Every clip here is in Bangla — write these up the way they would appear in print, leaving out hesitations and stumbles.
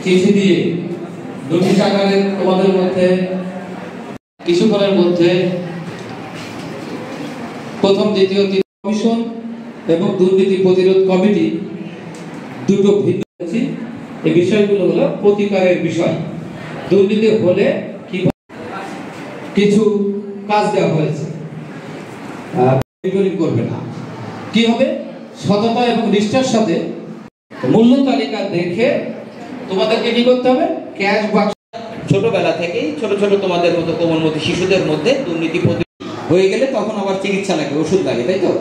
চিঠি দিয়ে নোটিশ আকারে তোমাদের মধ্যে কিছুক্ষণের মধ্যে প্রথম দ্বিতীয় কমিশন এবং দুর্নীতি প্রতিরোধ কমিটি দুটো ভিন্ন এই বিষয়গুলো হলো প্রতিকারের বিষয়। দুর্নীতি হলে কিছু কাজ দেওয়া হয়েছে, করবে না। কি হবে? সততা এবং নিষ্ঠার সাথে মূল্য তালিকা দেখে তোমাদেরকে কি করতে হবে? ক্যাশ বাক্স ছোটবেলা থেকেই ছোট ছোট তোমাদের মতো কোমলমতি শিশুদের মধ্যে দুর্নীতি হয়ে গেলে তখন আবার চিকিৎসা লাগে, ওষুধ লাগে, তাই তো?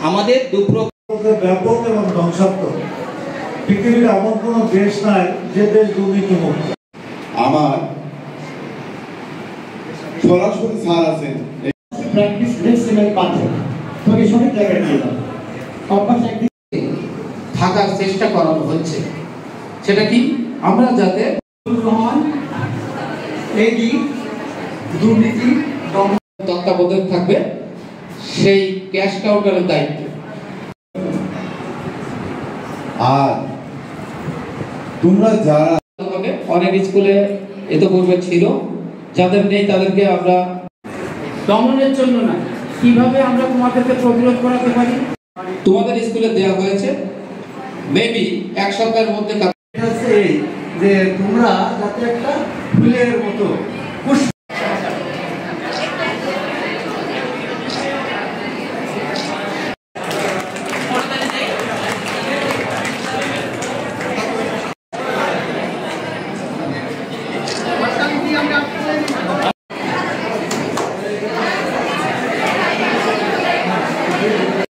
আমাদের ব্যাপক এবং ধ্বংসাত্মক। পৃথিবীর এমন কোন দেশ নাই যে দেশ দুর্নীতি মুক্ত। আমার সরাসরি স্যার আছেন, প্র্যাকটিস লেসনের পাঠে তোকে সঠিক জায়গায় নিয়ে যাবে। অভ্যাস একদিকে থাকার চেষ্টা করানো হচ্ছে। সেটা কি? আমরা যাতে এই দুর্নীতি তত্ত্বাবধায়ক থাকবে সেই ক্যাশ কাউন্টারের দায়িত্ব। আর তোমরা যারা অনেক স্কুলে ইতিপূর্বে ছিল, যাদের নেই তাদেরকে আমরা দমনের জন্য না, কিভাবে আমরা তোমাদেরকে প্রতিরোধ করাতে পারি তোমাদের স্কুলে দেওয়া হয়েছে। মেবি এক সপ্তাহের মধ্যে যে তোমরা যাতে একটা